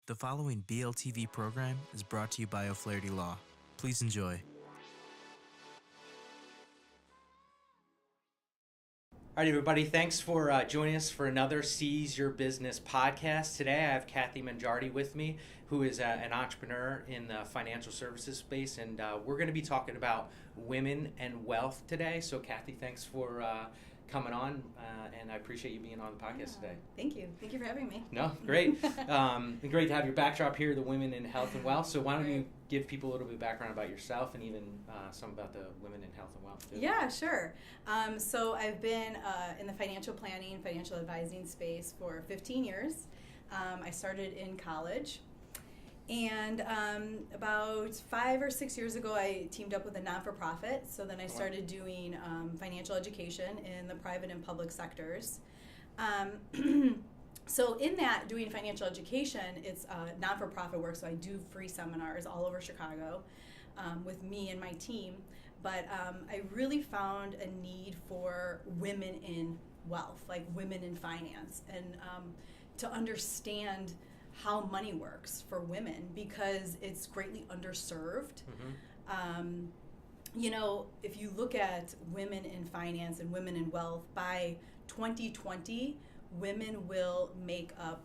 The following BLTV program is brought to you by O'Flaherty Law. Please enjoy. All right, everybody, thanks for joining us for another Seize Your Business podcast. Today I have Katherine Mangiardi with me, who is an entrepreneur in the financial services space, and we're going to be talking about women and wealth today. So, Kathy, thanks for coming on, and I appreciate you being on the podcast today. Thank you. Thank you for having me. No, great. And great to have your backdrop here, the women in health and wealth. So why don't you give people a little bit of background about yourself and even some about the women in health and wealth too. Yeah, sure. So I've been in the financial planning, financial advising space for 15 years. I started in college. And about 5 or 6 years ago, I teamed up with a non-for-profit. So then I started doing financial education in the private and public sectors. So in that, doing financial education, it's non-for-profit work. So I do free seminars all over Chicago with me and my team. But I really found a need for women in wealth, like women in finance, and to understand how money works for women, because it's greatly underserved. Mm-hmm. You know, if you look at women in finance and women in wealth, by 2020, women will make up,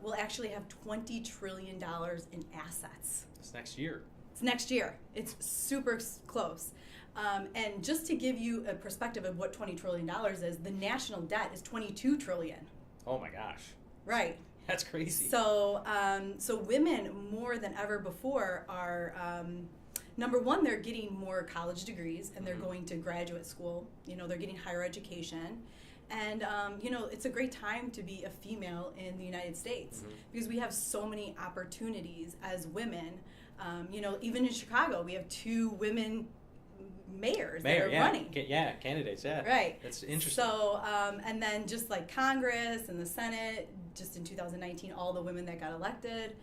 will actually have $20 trillion in assets. It's next year. It's next year. It's super close. And just to give you a perspective of what $20 trillion is, the national debt is $22 trillion. Oh my gosh. Right. That's crazy. So, so women more than ever before are, number one, they're getting more college degrees, and they're going to graduate school. You know, they're getting higher education. And, you know, it's a great time to be a female in the United States because we have so many opportunities as women. You know, even in Chicago, we have 2 women mayors that are running. Candidates, yeah. Right. That's interesting. So, and then just like Congress and the Senate, just in 2019, all the women that got elected.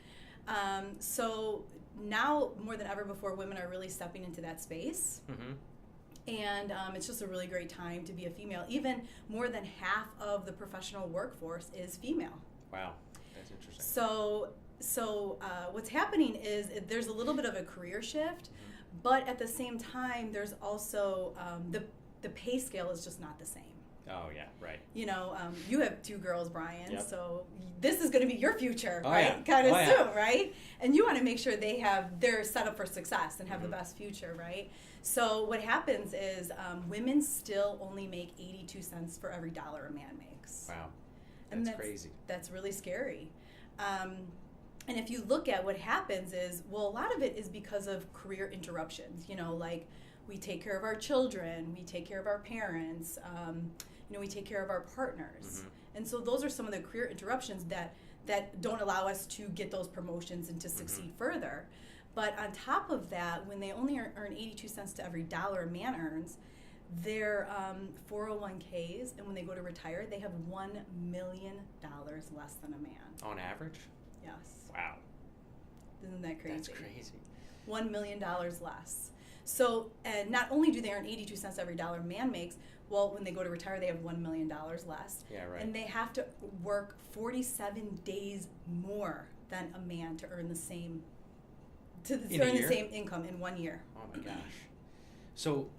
So now, more than ever before, women are really stepping into that space. Mm-hmm. And it's just a really great time to be a female. Even more than half of the professional workforce is female. Wow, that's interesting. So what's happening is there's a little bit of a career shift, but at the same time, there's also the pay scale is just not the same. Oh, yeah, right. You know, you have 2 girls, Bryan, yep. So this is going to be your future, oh, right? Yeah. Kind of soon, Yeah. right? And you want to make sure they're set up for success and have the best future, right? So what happens is women still only make 82 cents for every dollar a man makes. Wow, That's crazy. That's really scary. And if you look at what happens is, well, a lot of it is because of career interruptions. You know, like we take care of our children, we take care of our parents, you know, we take care of our partners. And so those are some of the career interruptions that don't allow us to get those promotions and to succeed further. But on top of that, when they only earn 82 cents to every dollar a man earns, their 401ks, and when they go to retire, they have $1 million less than a man. On average? Yes. Wow. Isn't that crazy? That's crazy. $1 million less. So, and not only do they earn 82 cents every dollar a man makes, well, when they go to retire, they have $1 million less. Yeah, right. And they have to work 47 days more than a man to earn the same, the same income in 1 year. Oh my gosh. So,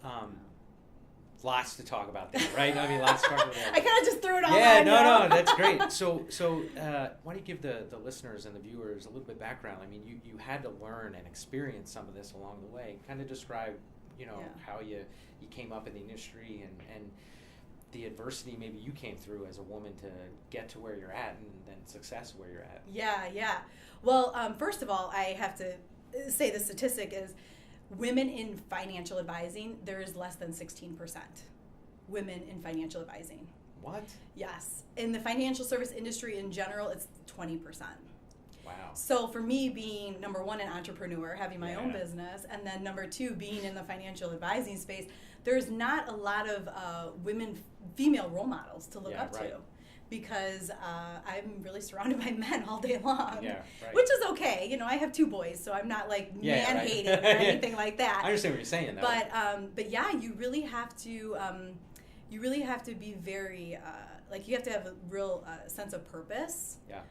lots to talk about there, right? I mean, lots to talk about there. I kind of just threw it all Yeah, on no, that's great. So, why don't you give the listeners and the viewers a little bit of background? I mean, you had to learn and experience some of this along the way. Kind of describe, you know, how you came up in the industry and the adversity maybe you came through as a woman to get to where you're at and then success where you're at. Yeah. Well, first of all, I have to say the statistic is women in financial advising, there is less than 16% women in financial advising. What? Yes. In the financial service industry in general, it's 20%. Wow. So for me, being number one, an entrepreneur, having my own business, and then number 2, being in the financial advising space, there's not a lot of female role models to look up to. Because I'm really surrounded by men all day long, which is okay. You know, I have 2 boys, so I'm not like man-hating or anything like that. I understand what you're saying, though. But yeah, you really have to be very like you have to have a real sense of purpose. Yeah.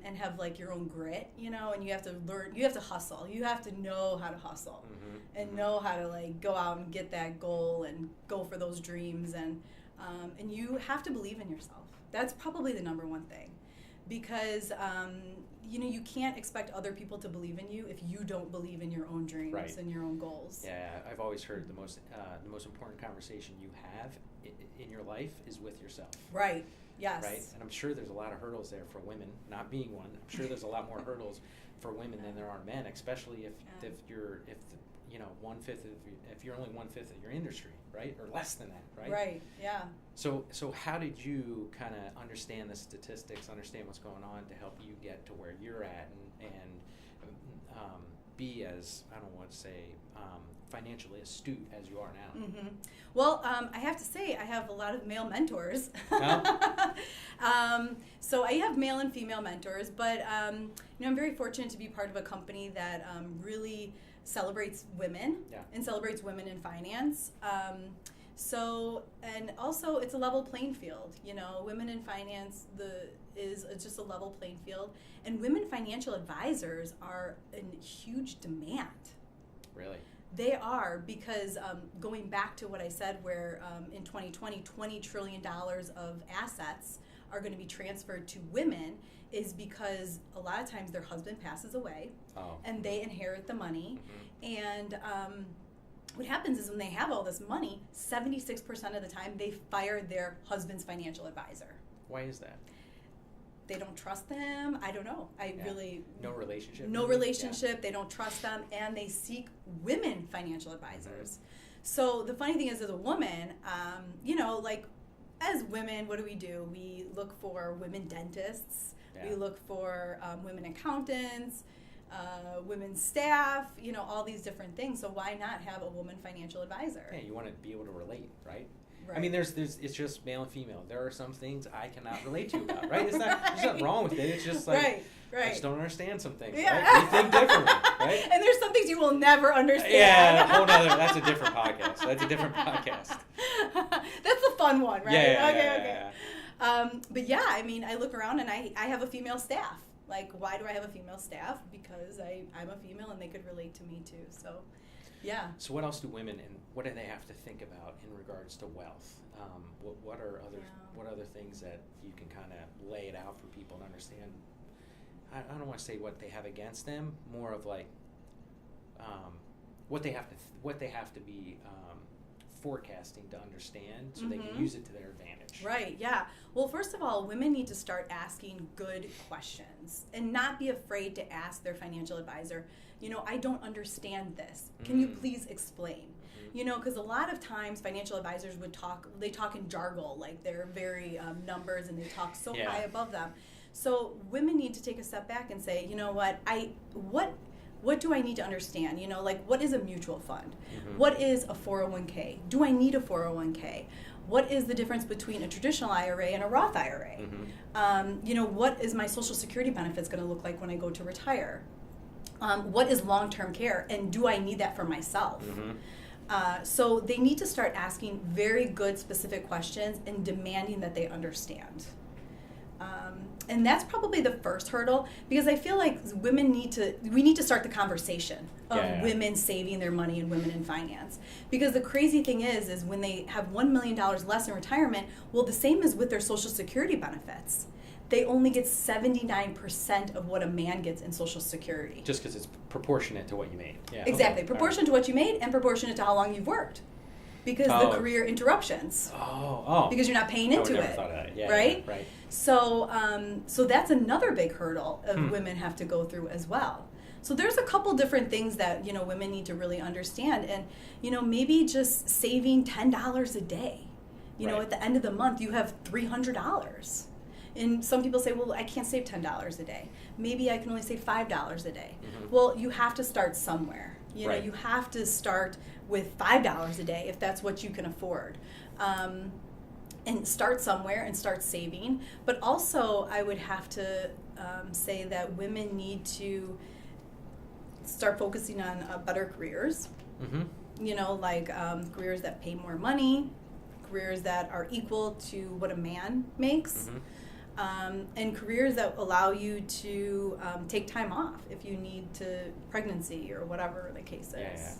And have like your own grit, and you have to learn, you have to hustle. You have to know how to hustle and know how to like go out and get that goal and go for those dreams. And you have to believe in yourself. That's probably the number one thing, because, you can't expect other people to believe in you if you don't believe in your own dreams and your own goals. Yeah. I've always heard the most important conversation you have in your life is with yourself. Right. Yes. Right? And I'm sure there's a lot of hurdles there for women, not being one. I'm sure there's a lot more hurdles for women than there are men, especially if you're only 1/5 of your industry, right? Or less than that, right? Right. Yeah. So how did you kind of understand the statistics, understand what's going on to help you get to where you're at and be as, I don't want to say, financially astute as you are now? Mm-hmm. Well, I have to say I have a lot of male mentors. So I have male and female mentors, but I'm very fortunate to be part of a company that really celebrates women and celebrates women in finance. And also it's a level playing field. Women in finance is just a level playing field, and women financial advisors are in huge demand. Really? They are, because going back to what I said, where in 2020, $20 trillion of assets are going to be transferred to women, is because a lot of times their husband passes away and they inherit the money. And what happens is when they have all this money, 76% of the time they fire their husband's financial advisor. Why is that? They don't trust them. I don't know. No relationship. No relationship. They don't trust them, and they seek women financial advisors. So the funny thing is, as a woman, as women, what do? We look for women dentists. Yeah. We look for women accountants, women staff. All these different things. So why not have a woman financial advisor? Yeah, you want to be able to relate, right? Right. I mean, there's it's just male and female. There are some things I cannot relate to about, right? There's nothing wrong with it. It's just like, right. I just don't understand some things, right? We think differently, right? And there's some things you will never understand. Yeah, that's a different podcast. That's the fun one, right? Yeah. But yeah, I mean, I look around and I have a female staff. Like, why do I have a female staff? Because I'm a female and they could relate to me too, so... Yeah. So what else do women, and what do they have to think about in regards to wealth? What are other things that you can kind of lay it out for people to understand? I don't want to say what they have against them, more of like what they have to be forecasting to understand, so they can use it to their advantage. Right. Yeah. Well, first of all, women need to start asking good questions and not be afraid to ask their financial advisor, I don't understand this. Can you please explain? Because a lot of times financial advisors they talk in jargon, like they're very numbers, and they talk so high above them. So women need to take a step back and say, what do I need to understand? What is a mutual fund? What is a 401k? Do I need a 401k? What is the difference between a traditional IRA and a Roth IRA? What is my Social Security benefits going to look like when I go to retire? What is long-term care, and do I need that for myself? So they need to start asking very good, specific questions and demanding that they understand. And that's probably the first hurdle, because I feel like we need to start the conversation of women saving their money and women in finance. Because the crazy thing is when they have $1 million less in retirement, well, the same as with their Social Security benefits. They only get 79% of what a man gets in Social Security. Just because it's proportionate to what you made. Yeah, exactly. Proportionate to what you made and proportionate to how long you've worked. Because the career interruptions. Because you're not paying into it. Thought of that. Yeah, right? Yeah, right. So that's another big hurdle of women have to go through as well. So there's a couple different things that, women need to really understand. And, maybe just saving $10 a day. At the end of the month, you have $300. And some people say, well, I can't save $10 a day. Maybe I can only save $5 a day. Well, you have to start somewhere. You have to start with $5 a day if that's what you can afford. And start somewhere and start saving. But also, I would have to say that women need to start focusing on better careers. Careers that pay more money, careers that are equal to what a man makes. Mm-hmm. And careers that allow you to take time off if you need to pregnancy or whatever the case is.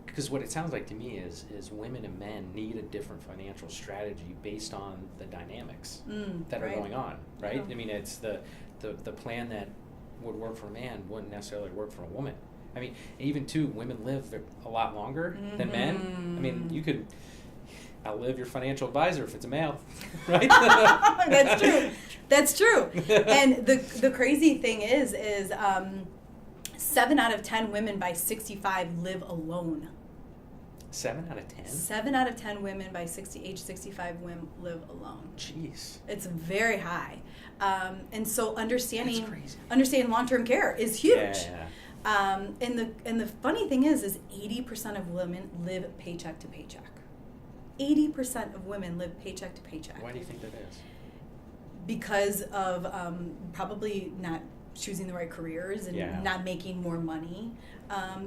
Because what it sounds like to me is women and men need a different financial strategy based on the dynamics that are going on, right? Yeah. I mean, it's the plan that would work for a man wouldn't necessarily work for a woman. I mean, even too, women live a lot longer than men. I mean, you could outlive your financial advisor if it's a male, right? That's true. That's true. And the crazy thing is 7 out of 10 women by 65 live alone. 7 out of 10? 7 out of 10 women by age 65 live alone. Jeez. It's very high. And so understanding long-term care is huge. Yeah. And the funny thing is 80% of women live paycheck to paycheck. 80% of women live paycheck to paycheck. Why do you think that is? Because of probably not choosing the right careers and not making more money.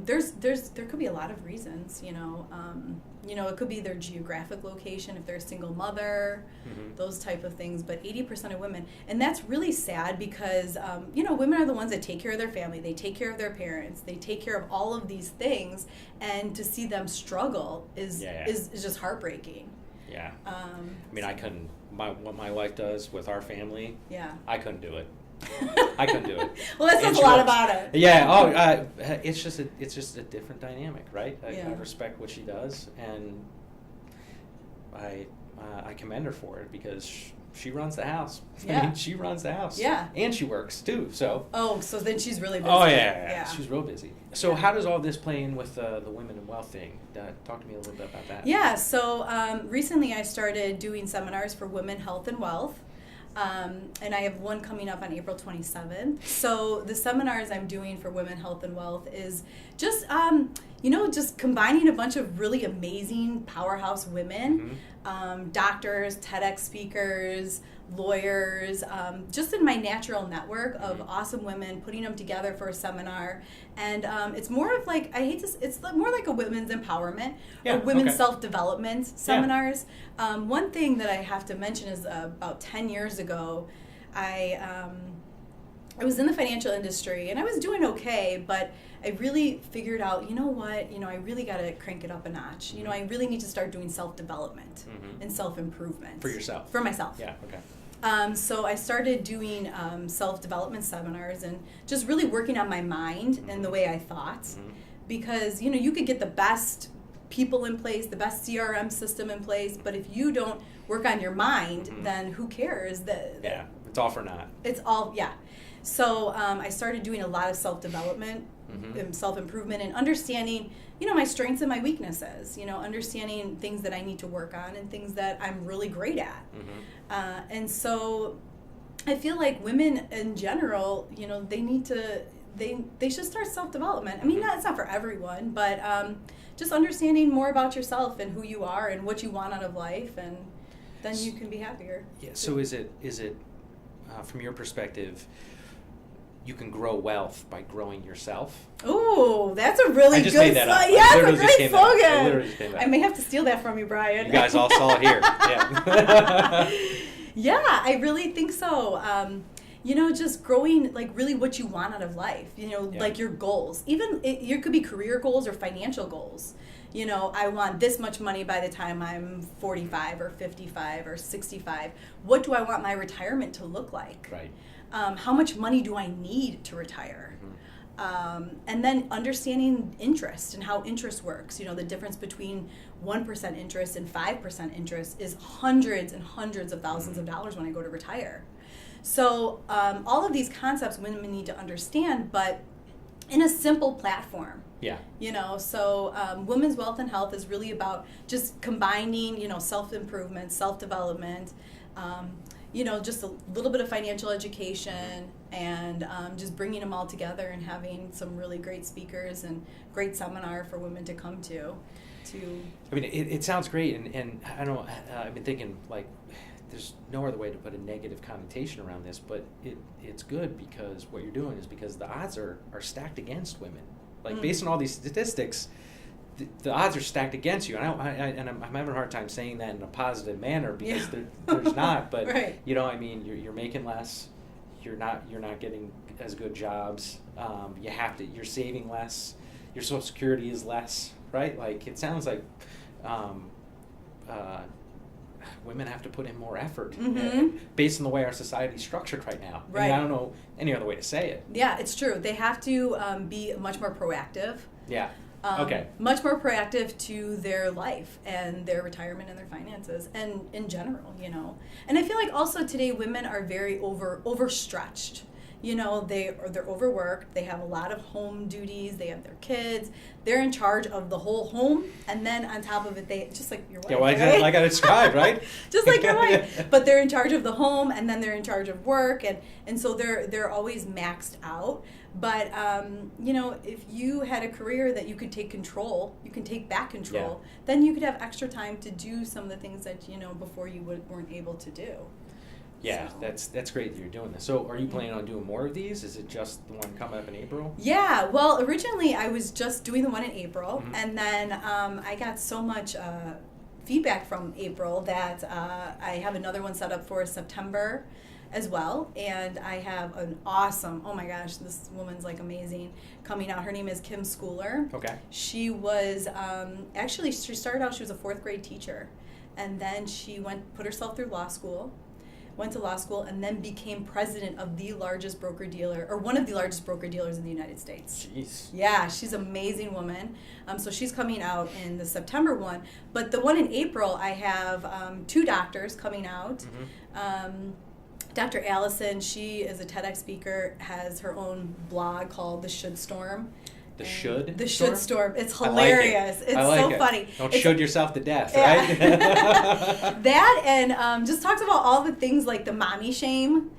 There could be a lot of reasons, it could be their geographic location, if they're a single mother, those type of things, but 80% of women, and that's really sad because, women are the ones that take care of their family, they take care of their parents, they take care of all of these things, and to see them struggle is just heartbreaking. Yeah. I mean, I couldn't, what my wife does with our family, I couldn't do it. I couldn't do it. Well, that says a lot about it. Yeah. It's just a different dynamic, right? I respect what she does, and I commend her for it because she runs the house. Yeah. I mean, she runs the house. Yeah. And she works too. So. Oh, so then she's really busy. Oh yeah. She's real busy. So how does all this play in with the Women in Wealth thing? Talk to me a little bit about that. Yeah. So recently I started doing seminars for women, health, and wealth. And I have one coming up on April 27th. So the seminars I'm doing for Women, Health, and Wealth is just, just combining a bunch of really amazing powerhouse women, doctors, TEDx speakers, lawyers, just in my natural network of awesome women, putting them together for a seminar. And it's more of like, it's more like a women's empowerment or women's self-development seminars. One thing that I have to mention is about 10 years ago, I was in the financial industry and I was doing okay, but I really figured out, I really got to crank it up a notch. I really need to start doing self-development and self-improvement. For yourself? For myself. Yeah, okay. So I started doing self-development seminars and just really working on my mind and the way I thought. Because, you could get the best people in place, the best CRM system in place, but if you don't work on your mind, then who cares? It's all for naught. It's all, So I started doing a lot of self-development, and self-improvement, and understanding, my strengths and my weaknesses, understanding things that I need to work on and things that I'm really great at. And so I feel like women in general, they need to, they should start self-development. I mean, it's not for everyone, but just understanding more about yourself and who you are and what you want out of life, and then you can be happier. Yeah. So is it from your perspective, you can grow wealth by growing yourself? Oh, that's a really good made that up. Yeah, it's a great slogan. I may have to steal that from you, Brian. You guys all saw it here. Yeah. Yeah, I really think so. Just growing, like, really what you want out of life, like your goals. Even it could be career goals or financial goals. I want this much money by the time I'm 45 or 55 or 65. What do I want my retirement to look like? Right. How much money do I need to retire? And then understanding interest and how interest works. The difference between 1% interest and 5% interest is hundreds and hundreds of thousands of dollars when I go to retire. So all of these concepts women need to understand, but in a simple platform. Yeah. So Women's Wealth and Health is really about just combining, self-improvement, self-development, just a little bit of financial education, and just bringing them all together and having some really great speakers and great seminar for women to come to. I mean, it sounds great, and I don't know, I've been thinking, like, there's no other way to put a negative connotation around this, but it's good because what you're doing is because the odds are stacked against women. Like, based on all these statistics, the odds are stacked against you. And I'm having a hard time saying that in a positive manner because there's not. But right. I mean, you're making less. You're not getting as good jobs. You're saving less. Your Social Security is less, right? Like it sounds like women have to put in more effort based on the way our society is structured right now. Right. I mean, I don't know any other way to say it. Yeah, it's true. They have to be much more proactive. Yeah. Okay. Much more proactive to their life and their retirement and their finances and in general, And I feel like also today women are very overstretched. They're overworked. They have a lot of home duties. They have their kids. They're in charge of the whole home, and then on top of it, they just like your wife. Yeah, well, right? like I described, right? Just like your wife, but they're in charge of the home, and then they're in charge of work, and so they're always maxed out. But if you had a career that you could take control, you can take back control, then you could have extra time to do some of the things that before you weren't able to do. Yeah, so. that's great that you're doing this. So are you planning on doing more of these? Is it just the one coming up in April? Yeah, well, originally I was just doing the one in April, and then I got so much feedback from April that I have another one set up for September as well, and I have an awesome, oh my gosh, this woman's like amazing, coming out. Her name is Kim Schooler. Okay. She was, actually she started out, she was a 4th grade teacher, and then she put herself through went to law school, and then became president of the largest broker-dealer, or one of the largest broker-dealers in the United States. Jeez. Yeah, she's an amazing woman. So she's coming out in the September one. But the one in April, I have 2 doctors coming out. Dr. Allison, she is a TEDx speaker, has her own blog called The Should Storm. The Should? The Should Storm. It's hilarious. It's so funny. Don't should yourself to death, right? That and just talks about all the things like the mommy shame.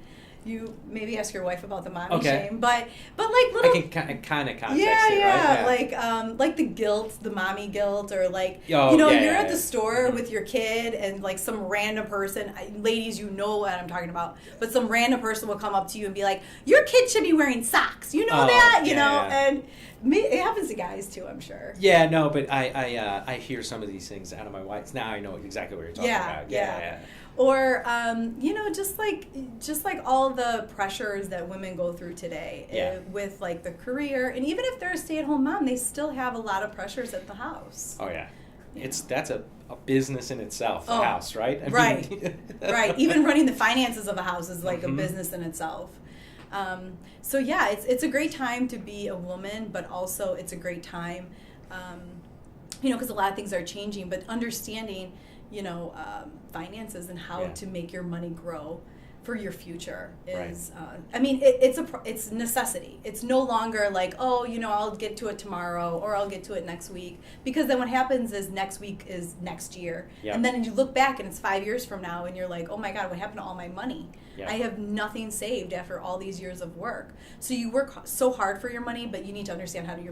You maybe ask your wife about the mommy shame, but like little. I can kind of context it, right? Yeah, like the guilt, the mommy guilt, or like you're at the store with your kid and like some random person, ladies, you know what I'm talking about, but some random person will come up to you and be like, "Your kid should be wearing socks," and it happens to guys too, I'm sure. Yeah, no, but I hear some of these things out of my wife. Now I know exactly what you're talking about. Yeah. Or just like all the pressures that women go through today with like the career, and even if they're a stay-at-home mom, they still have a lot of pressures at the house. Oh yeah, that's a business in itself. The house, right? Right. Even running the finances of a house is like a business in itself. So yeah, it's a great time to be a woman, but also it's a great time, because a lot of things are changing. But understanding, finances and how to make your money grow for your future is, it's necessity. It's no longer like, I'll get to it tomorrow or I'll get to it next week, because then what happens is next week is next year. Yep. And then you look back and it's 5 years from now and you're like, oh my God, what happened to all my money? Yep. I have nothing saved after all these years of work. So you work so hard for your money, but you need to understand how to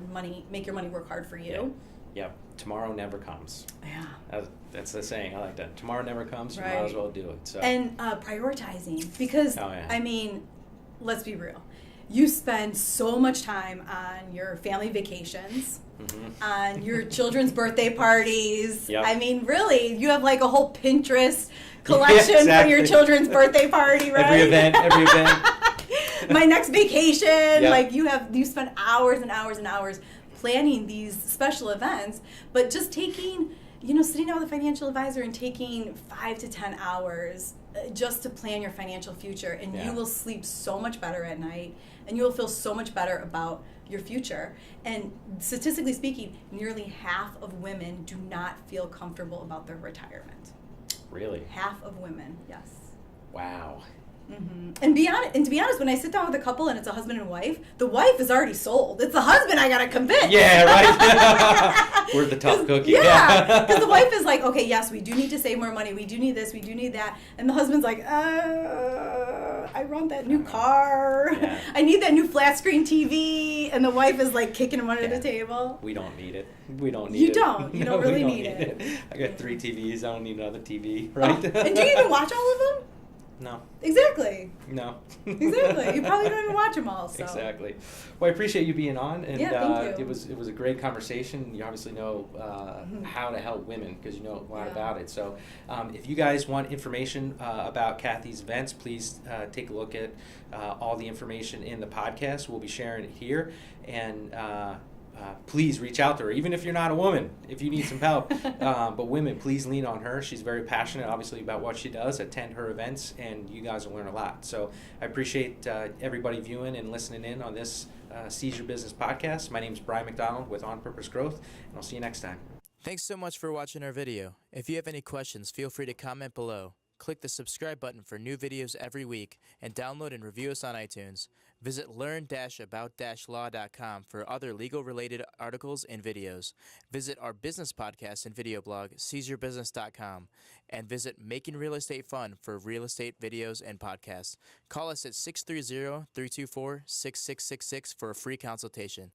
make your money work hard for you. Yep. Tomorrow never comes. Yeah. That's the saying. I like that. Tomorrow never comes. You might as well do it. So. And prioritizing, because let's be real. You spend so much time on your family vacations, on your children's birthday parties. Yep. I mean, really, you have like a whole Pinterest collection for your children's birthday party, right? Every event. My next vacation, like you spend hours and hours and hours planning these special events, but just taking, sitting down with a financial advisor and taking 5 to 10 hours just to plan your financial future, and you will sleep so much better at night, and you will feel so much better about your future. And statistically speaking, nearly half of women do not feel comfortable about their retirement. Really? Half of women, yes. Wow. And to be honest, when I sit down with a couple and it's a husband and wife, the wife is already sold. It's the husband I gotta convince. Yeah, right. We're the tough cookie. Yeah, because the wife is like, okay, yes, we do need to save more money. We do need this. We do need that. And the husband's like, I want that new car. Yeah. I need that new flat screen TV. And the wife is like kicking him under the table. We don't need it. You don't. You don't really need it. I got 3 TVs. I don't need another TV. Right? And do you even watch all of them? No. Exactly. No. Exactly. You probably don't even watch them all. So. Exactly. Well, I appreciate you being on, and thank you. it was a great conversation. You obviously know how to help women because you know a lot about it. So, if you guys want information about Kathy's events, please take a look at all the information in the podcast. We'll be sharing it here, and please reach out to her, even if you're not a woman, if you need some help. But women, please lean on her. She's very passionate, obviously, about what she does. Attend her events, and you guys will learn a lot. So I appreciate everybody viewing and listening in on this Seize Your Business podcast. My name is Bryan McDonald with OnPurpos Growth, and I'll see you next time. Thanks so much for watching our video. If you have any questions, feel free to comment below. Click the subscribe button for new videos every week, and download and review us on iTunes. Visit learn-about-law.com for other legal-related articles and videos. Visit our business podcast and video blog, seizeyourbusiness.com, and visit Making Real Estate Fun for real estate videos and podcasts. Call us at 630-324-6666 for a free consultation.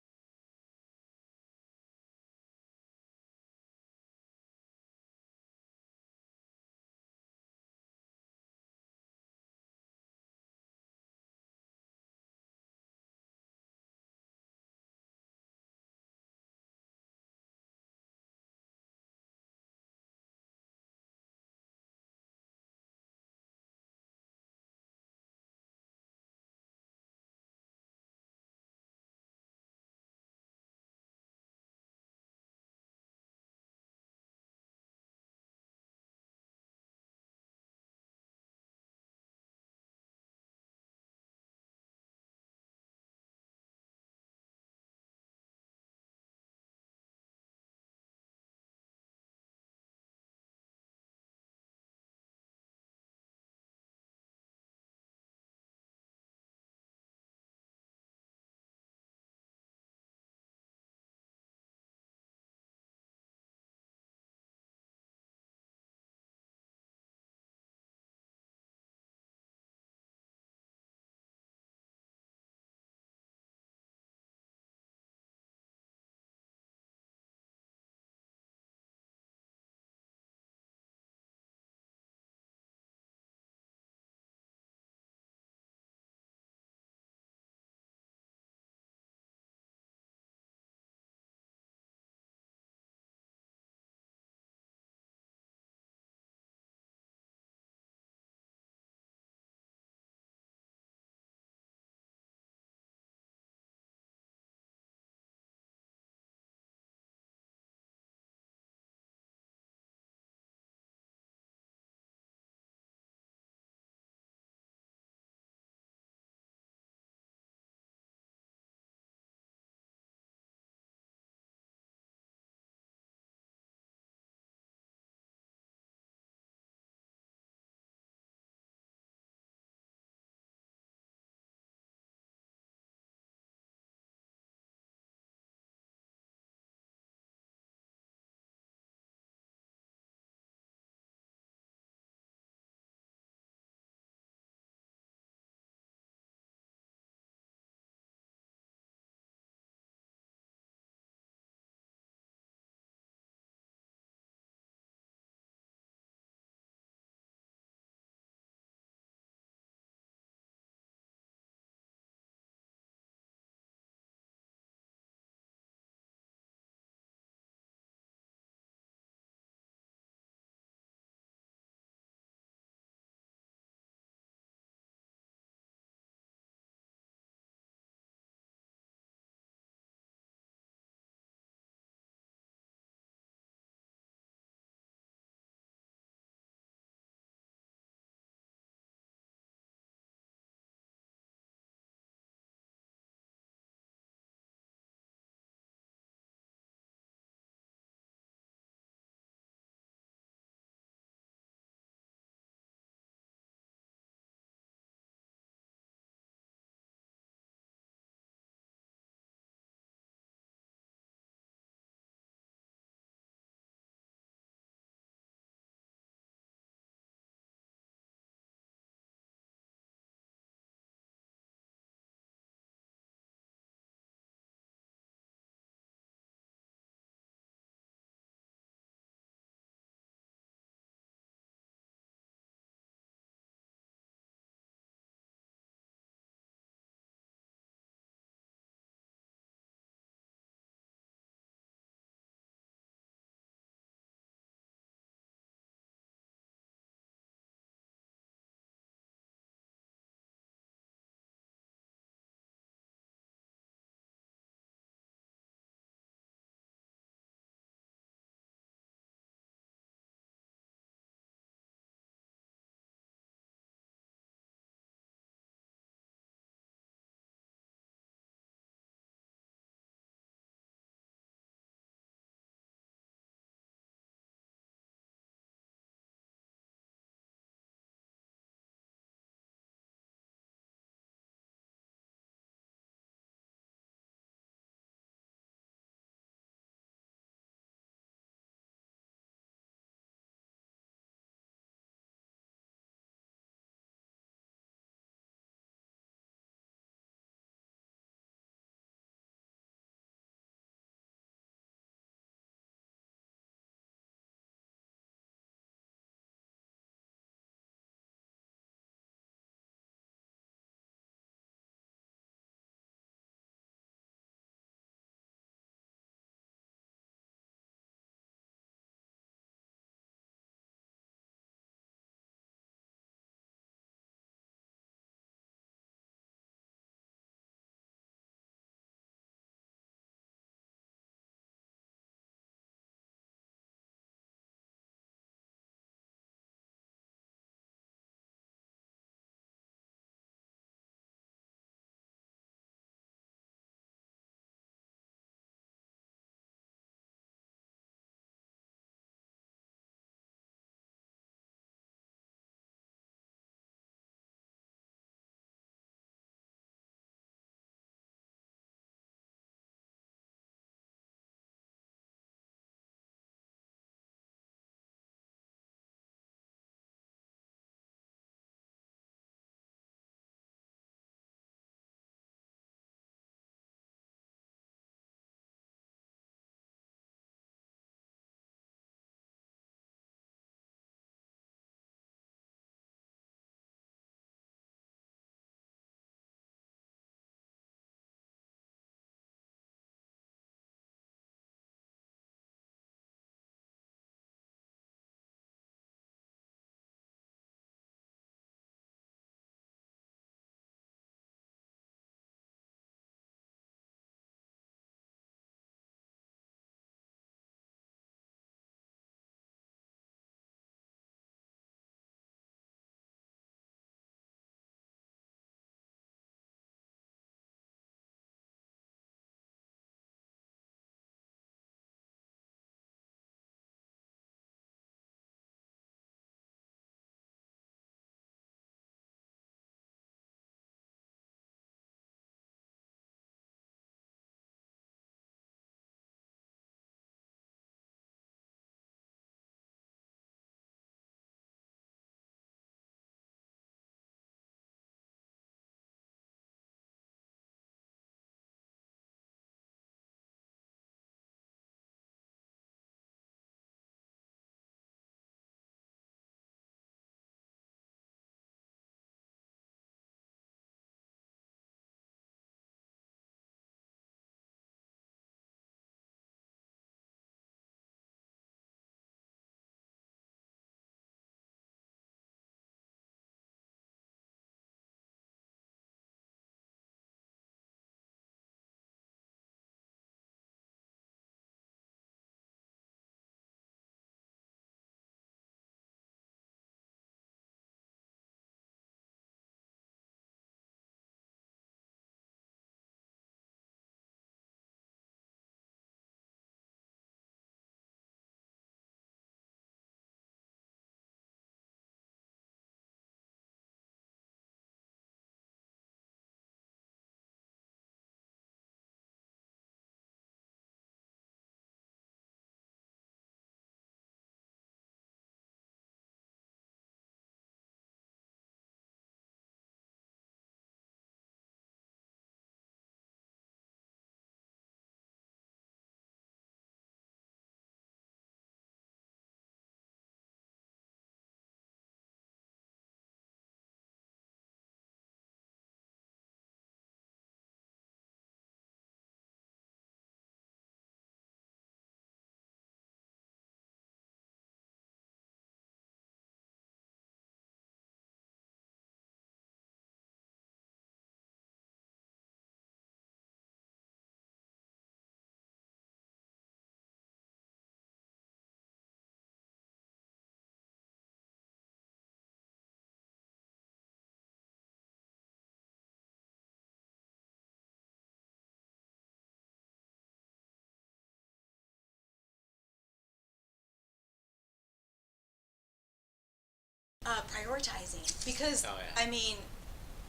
Prioritizing, because Oh, yeah. I mean,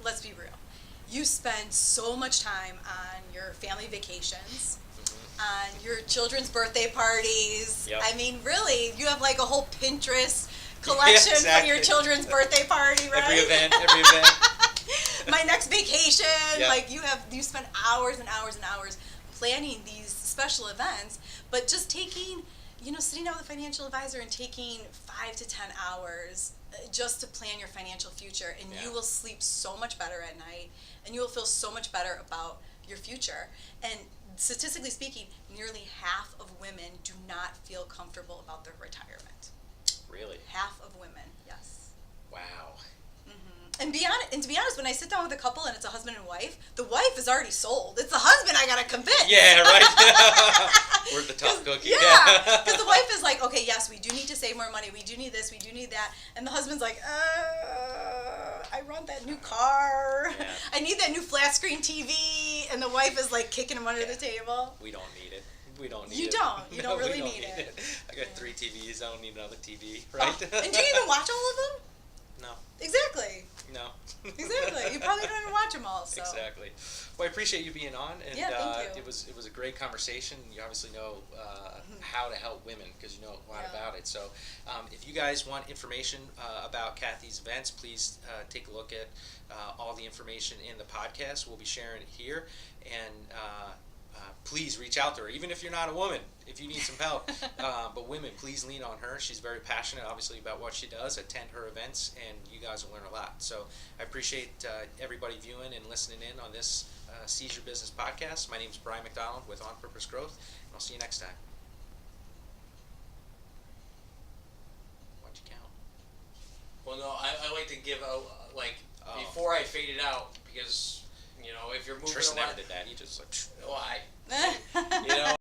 let's be real. You spend so much time on your family vacations, on your children's birthday parties. Yep. I mean, really, you have like a whole Pinterest collection for your exactly. children's birthday party, right? Every event. My next vacation, Yep. like you spend hours and hours and hours planning these special events, but just taking, sitting down with a financial advisor and taking 5 to 10 hours just to plan your financial future, and Yeah. you will sleep so much better at night, and you will feel so much better about your future. And statistically speaking, nearly half of women do not feel comfortable about their retirement. Really? Half of women, yes. Wow. And to be honest, when I sit down with a couple and it's a husband and wife, the wife is already sold. It's the husband I gotta convince. Yeah, right. We're the tough cookie. Yeah, because the wife is like, okay, yes, we do need to save more money. We do need this. We do need that. And the husband's like, I want that new car. Yeah. I need that new flat screen TV. And the wife is like kicking him under the table. We don't need it. We don't need You it. don't. You No, don't really we need it. I got 3 TVs. I don't need another TV, right? Oh, and do you even watch all of them? No. Exactly. No. Exactly. You probably don't even watch them all. So. Exactly. Well, I appreciate you being on, and Yeah, thank you. it was a great conversation. You obviously know how to help women because you know a lot Yeah. about it. So, if you guys want information about Kathy's events, please take a look at all the information in the podcast. We'll be sharing it here, and please reach out to her, even if you're not a woman, if you need some help. But women, please lean on her. She's very passionate, obviously, about what she does. Attend her events, and you guys will learn a lot. So I appreciate everybody viewing and listening in on this Seize Your Business podcast. My name is Bryan McDonald with OnPurpos Growth, and I'll see you next time. Why'd you count? Well, no, I like to give out, before I fade it out, because, if you're moving Tristan around, never did that. He just like, well, I you know,